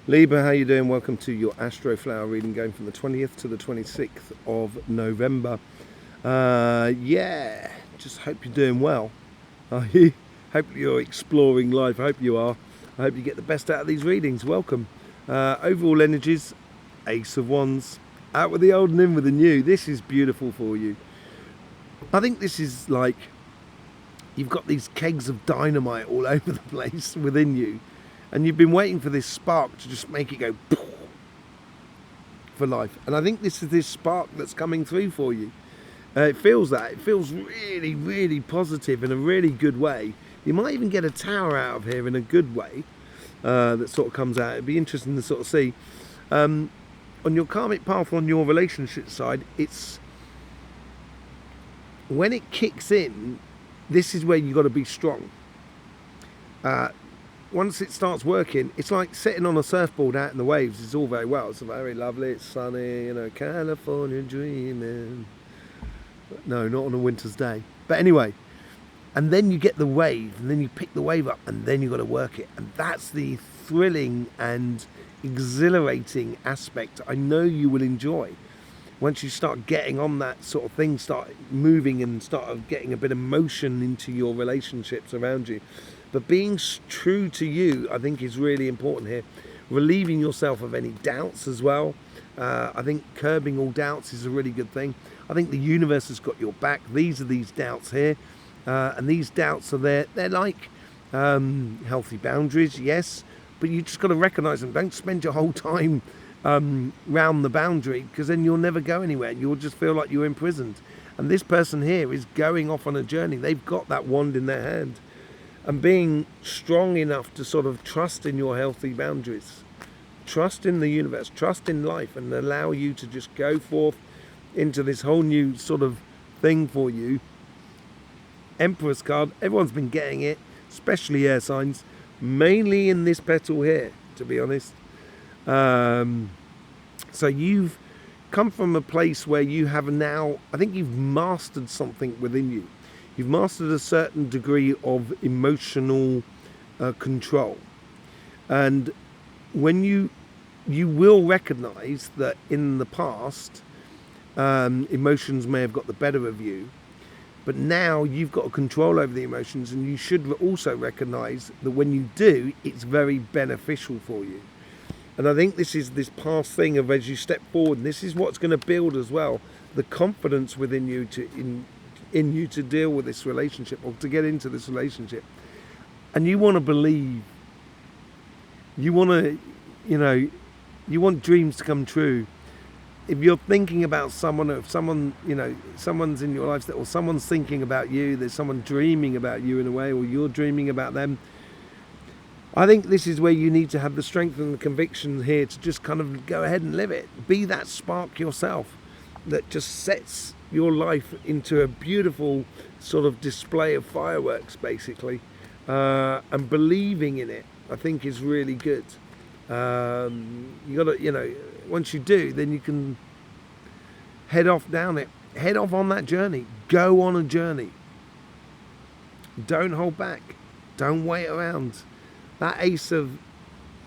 Libra, how you doing? Welcome to your Astroflower reading, going from the 20th to the 26th of November. Yeah, just hope you're doing well. I hope you're exploring life. I hope you are. I hope you get the best out of these readings. Welcome. Overall energies, Ace of Wands. Out with the old and in with the new. This is beautiful for you. I think this is like you've got these kegs of dynamite all over the place within you. And you've been waiting for this spark to just make it go for life. And I think this is this spark that's coming through for you. It feels that. It feels really, really positive in a really good way. You might even get a tower out of here in a good way that sort of comes out. It'd be interesting to sort of see. On your karmic path, on your relationship side, it's when it kicks in, this is where you've got to be strong. Once it starts working, it's like sitting on a surfboard out in the waves. It's all very well. It's very lovely. It's sunny, California dreaming. No, not on a winter's day. But anyway, and then you get the wave, and then you pick the wave up, and then you've got to work it. And that's the thrilling and exhilarating aspect I know you will enjoy. Once you start getting on that sort of thing, start moving and start getting a bit of motion into your relationships around you. But being true to you, I think, is really important here. Relieving yourself of any doubts as well. I think curbing all doubts is a really good thing. I think the universe has got your back. These are these doubts here. And these doubts are there. They're like healthy boundaries, yes. But you just got to recognise them. Don't spend your whole time round the boundary, because then you'll never go anywhere. You'll just feel like you're imprisoned. And this person here is going off on a journey. They've got that wand in their hand. And being strong enough to sort of trust in your healthy boundaries, trust in the universe, trust in life, and allow you to just go forth into this whole new sort of thing for you. Empress card, everyone's been getting it, especially air signs, mainly in this petal here, to be honest. So you've come from a place where you have now, I think you've mastered something within you. You've mastered a certain degree of emotional control. And when you will recognize that in the past, emotions may have got the better of you, but now you've got a control over the emotions, and you should also recognize that when you do, it's very beneficial for you. And I think this is this past thing of, as you step forward, and this is what's going to build as well, the confidence within you in you to deal with this relationship, or to get into this relationship. And you want to believe, you want to, you want dreams to come true. If you're thinking about someone, or if someone, someone's in your life, or someone's thinking about you, there's someone dreaming about you in a way, or you're dreaming about them, I think this is where you need to have the strength and the conviction here to just kind of go ahead and live it. Be that spark yourself that just sets your life into a beautiful sort of display of fireworks, basically. And believing in it, I think, is really good. You gotta, once you do, then you can head off down it. Head off on that journey. Go on a journey. Don't hold back. Don't wait around. That ace of,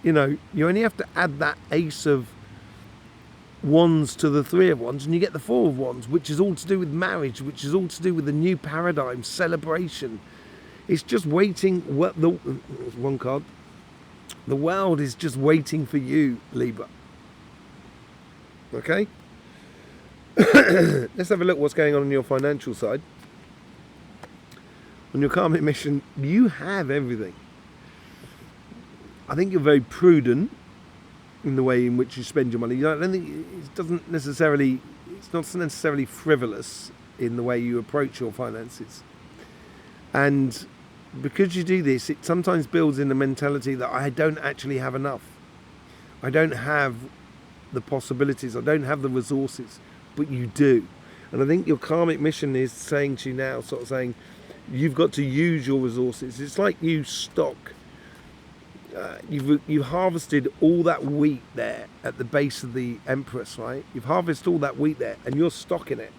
you only have to add that ace of wands to the three of wands, and you get the four of wands, which is all to do with marriage, which is all to do with the new paradigm, celebration. It's just waiting. One card. The world is just waiting for you, Libra. Okay? Let's have a look what's going on your financial side. On your karmic mission, you have everything. I think you're very prudent in the way in which you spend your money. I don't think it's not necessarily frivolous in the way you approach your finances. And because you do this, it sometimes builds in the mentality that I don't actually have enough. I don't have the possibilities. I don't have the resources, but you do. And I think your karmic mission is saying to you now, sort of saying, you've got to use your resources. It's like you stock. You've harvested all that wheat there at the base of the Empress, right? You've harvested all that wheat there, and you're stocking it.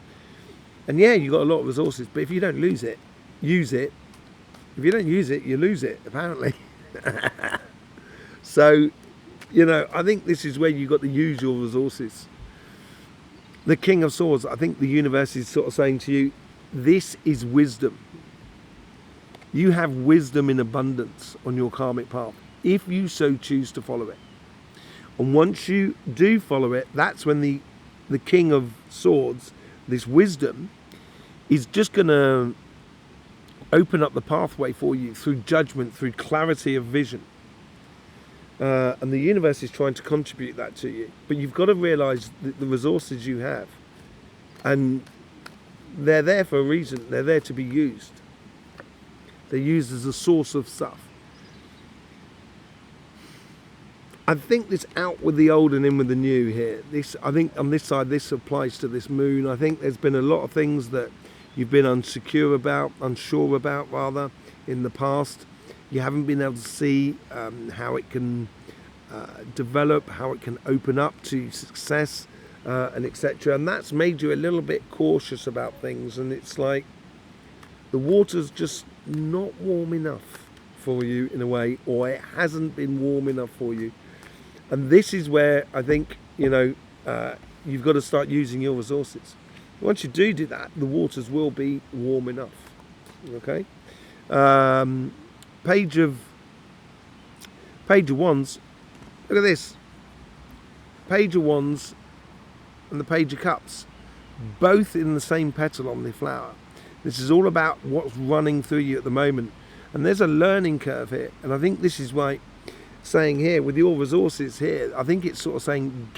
And yeah, you've got a lot of resources, but if you don't use it. If you don't use it, you lose it, apparently. So You know, I think this is where you've got to use your resources. The King of Swords, I think the universe is sort of saying to you, this is wisdom. You have wisdom in abundance on your karmic path, if you so choose to follow it. And once you do follow it, that's when the King of Swords, this wisdom, is just going to open up the pathway for you through judgment, through clarity of vision. And the universe is trying to contribute that to you. But you've got to realize that the resources you have, and they're there for a reason. They're there to be used. They're used as a source of stuff. I think this out with the old and in with the new here. This, I think on this side, this applies to this moon. I think there's been a lot of things that you've been unsure about rather, in the past. You haven't been able to see how it can develop, how it can open up to success, and etc. And that's made you a little bit cautious about things. And it's like the water's just not warm enough for you in a way, or it hasn't been warm enough for you. And this is where I think, you know, you've got to start using your resources. Once you do that, the waters will be warm enough. Okay. Page of Wands. Look at this. Page of Wands and the Page of Cups, both in the same petal on the flower. This is all about what's running through you at the moment. And there's a learning curve here. And I think this is why saying here with your resources here, I think it's sort of saying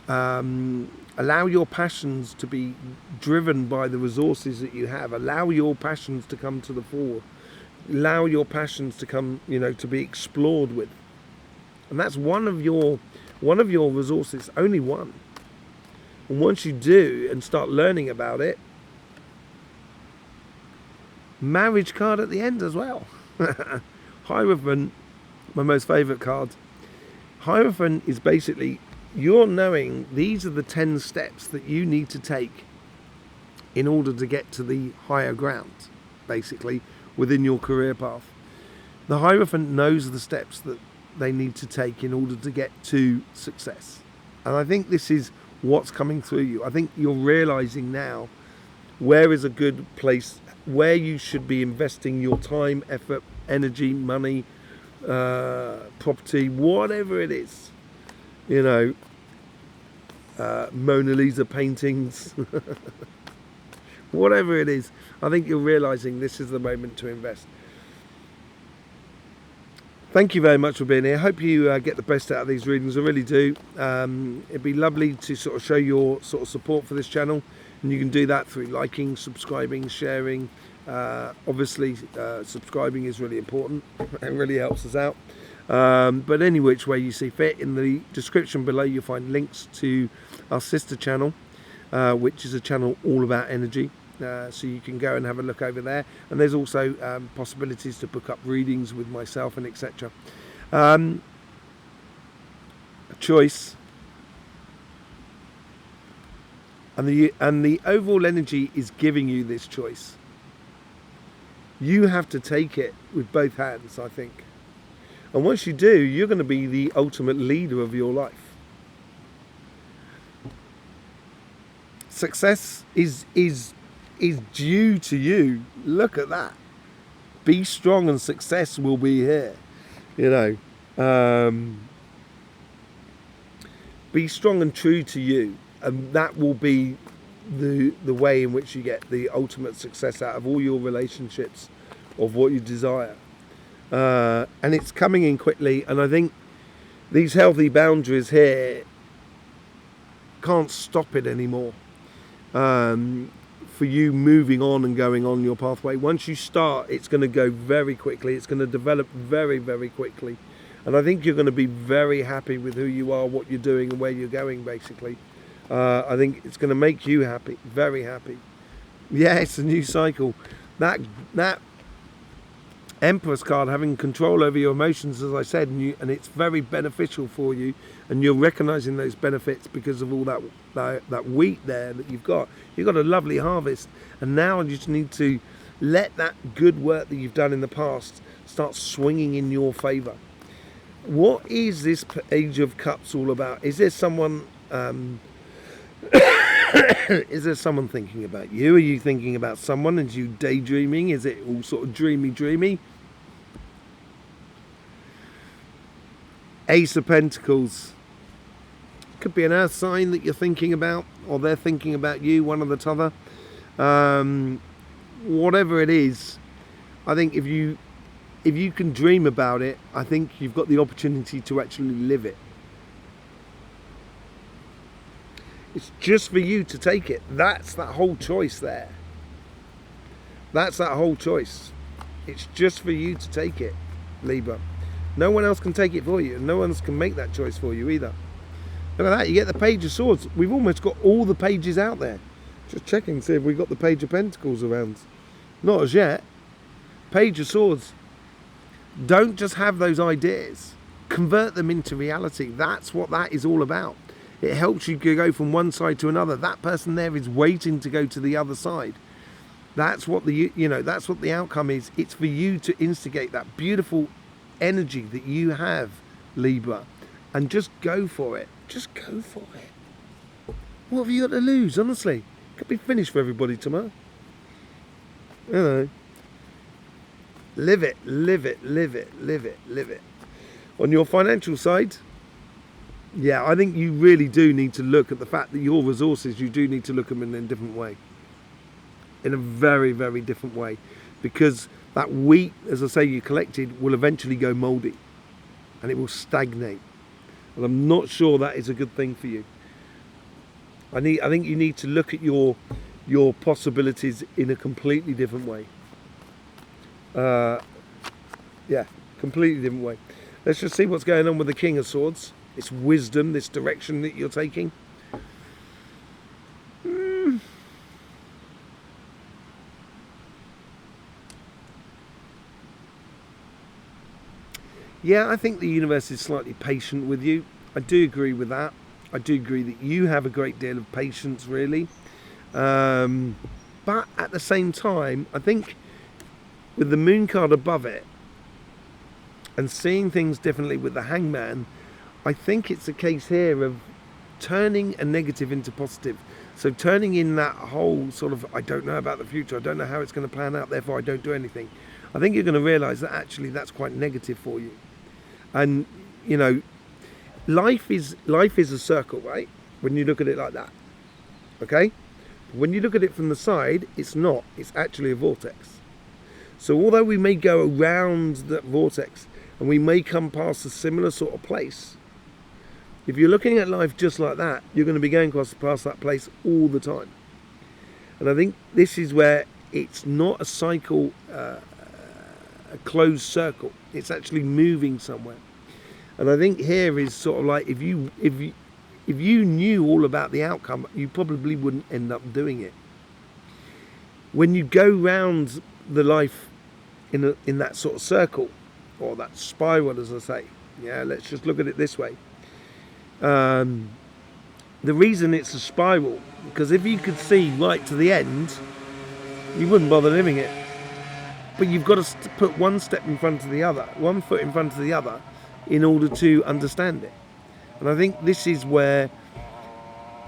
allow your passions to be driven by the resources that you have. Allow your passions to come to the fore. Allow your passions to come, you know, to be explored with. And that's one of your resources, only one. And once you do and start learning about it, marriage card at the end as well. Hierophant, my most favourite card. Hierophant is basically you're knowing these are the 10 steps that you need to take in order to get to the higher ground, basically, within your career path. The Hierophant knows the steps that they need to take in order to get to success. And I think this is what's coming through you. I think you're realising now where is a good place, where you should be investing your time, effort, energy, money, property, whatever it is. You know, Mona Lisa paintings, whatever it is. I think you're realising this is the moment to invest. Thank you very much for being here. I hope you get the best out of these readings. I really do. It'd be lovely to sort of show your sort of support for this channel. And you can do that through liking, subscribing, sharing. Obviously, subscribing is really important. It really helps us out. But any which way you see fit, in the description below you'll find links to our sister channel, which is a channel all about energy. So you can go and have a look over there. And there's also possibilities to book up readings with myself and etc. A choice. And the overall energy is giving you this choice. You have to take it with both hands, I think. And once you do, you're going to be the ultimate leader of your life. Success is due to you. Look at that. Be strong and success will be here. You know, be strong and true to you. And that will be the way in which you get the ultimate success out of all your relationships of what you desire. And it's coming in quickly. And I think these healthy boundaries here can't stop it anymore. For you moving on and going on your pathway. Once you start, it's going to go very quickly. It's going to develop very, very quickly. And I think you're going to be very happy with who you are, what you're doing and where you're going, basically. I think it's going to make you happy, very happy. Yeah, it's a new cycle. That Empress card, having control over your emotions, as I said, and it's very beneficial for you, and you're recognizing those benefits because of all that wheat there that you've got. You've got a lovely harvest, and now you just need to let that good work that you've done in the past start swinging in your favor. What is this Page of Cups all about? Is there someone is there someone thinking about you? Are you thinking about someone? Is you daydreaming? Is it all sort of dreamy? Ace of Pentacles. Could be an earth sign that you're thinking about, or they're thinking about you, one or the other. Whatever it is, I think if you can dream about it, I think you've got the opportunity to actually live it. It's just for you to take it. That's that whole choice there. That's that whole choice. It's just for you to take it, Libra. No one else can take it for you, and no one else can make that choice for you either. Look at that, you get the Page of Swords. We've almost got all the pages out there. Just checking, see if we've got the Page of Pentacles around. Not as yet. Page of Swords. Don't just have those ideas. Convert them into reality. That's what that is all about. It helps you go from one side to another. That person there is waiting to go to the other side. That's what that's what the outcome is. It's for you to instigate that beautiful energy that you have, Libra, and just go for it. Just go for it. What have you got to lose, honestly? It could be finished for everybody tomorrow. You know. Live it, live it, live it, live it, live it. On your financial side, yeah, I think you really do need to look at the fact that your resources, you do need to look at them in a different way. In a very, very different way. Because that wheat, as I say, you collected will eventually go mouldy. And it will stagnate. And I'm not sure that is a good thing for you. I think you need to look at your possibilities in a completely different way. Yeah, completely different way. Let's just see what's going on with the King of Swords. It's wisdom, this direction that you're taking. Yeah, I think the universe is slightly patient with you. I do agree with that. I do agree that you have a great deal of patience, really. But at the same time, I think with the Moon card above it and seeing things differently with the Hangman, I think it's a case here of turning a negative into positive. So turning in that whole sort of, I don't know about the future, I don't know how it's going to plan out, therefore I don't do anything. I think you're going to realise that actually that's quite negative for you. And, you know, life is a circle, right? When you look at it like that. Okay? When you look at it from the side, it's not. It's actually a vortex. So although we may go around that vortex and we may come past a similar sort of place, if you're looking at life just like that, you're going to be going past that place all the time. And I think this is where it's not a cycle, a closed circle. It's actually moving somewhere. And I think here is sort of like if you knew all about the outcome, you probably wouldn't end up doing it. When you go round the life in that sort of circle, or that spiral, as I say, yeah, let's just look at it this way. The reason it's a spiral, because if you could see right to the end, you wouldn't bother living it. But you've got to put one step in front of the other, one foot in front of the other, in order to understand it. And I think this is where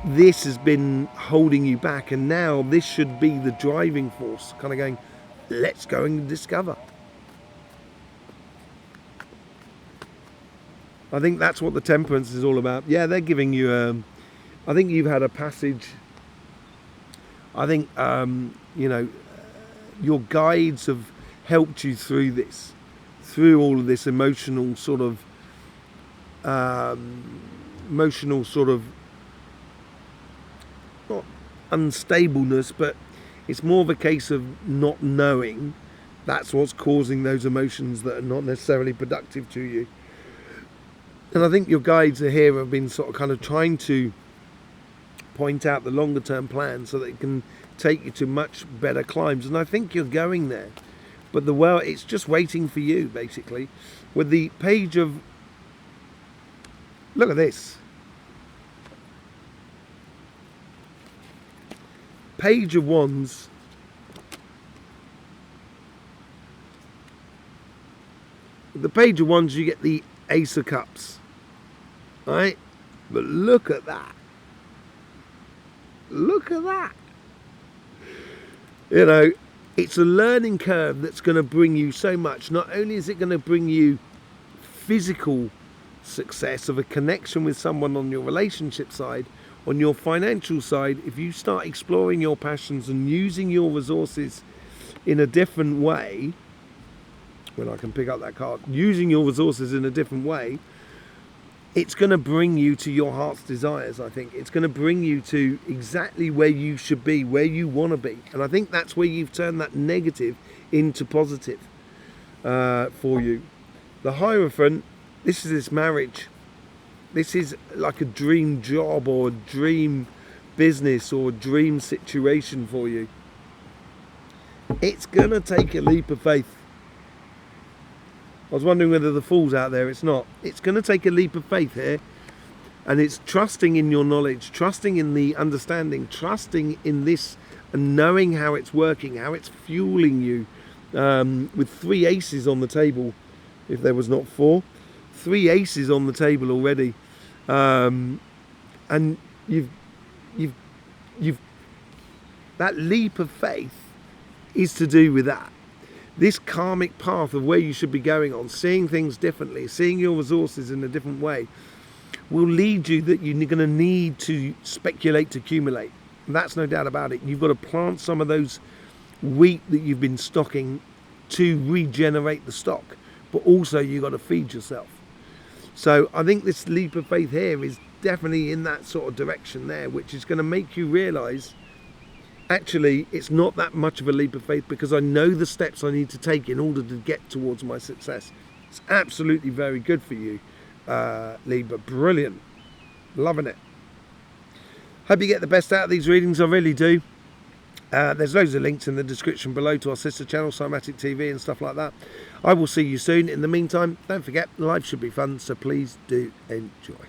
this has been holding you back, and now this should be the driving force, kind of going, let's go and discover. I think that's what the Temperance is all about. Yeah, they're giving you, I think you've had a passage. I think, you know, your guides have helped you through this, through all of this emotional sort of, not unstableness, but it's more of a case of not knowing. That's what's causing those emotions that are not necessarily productive to you. And I think your guides are here have been sort of kind of trying to point out the longer term plan so that it can take you to much better climbs. And I think you're going there. But the world, it's just waiting for you, basically. With the Page of, look at this. Page of Wands. The Page of Wands, you get the Ace of Cups, right? But look at that. Look at that. You know, it's a learning curve that's going to bring you so much. Not only is it going to bring you physical success of a connection with someone on your relationship side, on your financial side, if you start exploring your passions and using your resources in a different way, when I can pick up that card, using your resources in a different way, it's going to bring you to your heart's desires. I think it's going to bring you to exactly where you should be, where you want to be. And I think that's where you've turned that negative into positive for you. The Hierophant, this is this marriage. This is like a dream job or a dream business or a dream situation for you. It's going to take a leap of faith. I was wondering whether the Fool's out there. It's not. It's going to take a leap of faith here. And it's trusting in your knowledge, trusting in the understanding, trusting in this and knowing how it's working, how it's fueling you. With 3 aces on the table, if there was not 4. 3 aces on the table already. And you've that leap of faith is to do with that. This karmic path of where you should be going on, seeing things differently, seeing your resources in a different way, will lead you that you're going to need to speculate to accumulate. And that's no doubt about it. You've got to plant some of those wheat that you've been stocking to regenerate the stock, but also you've got to feed yourself. So I think this leap of faith here is definitely in that sort of direction there, which is going to make you realise actually it's not that much of a leap of faith because I know the steps I need to take in order to get towards my success. It's absolutely very good for you, Libra. Brilliant. Loving it. Hope you get the best out of these readings. I really do. There's loads of links in the description below to our sister channel, CYMATIC TV and stuff like that. I will see you soon. In the meantime, don't forget, life should be fun, so please do enjoy.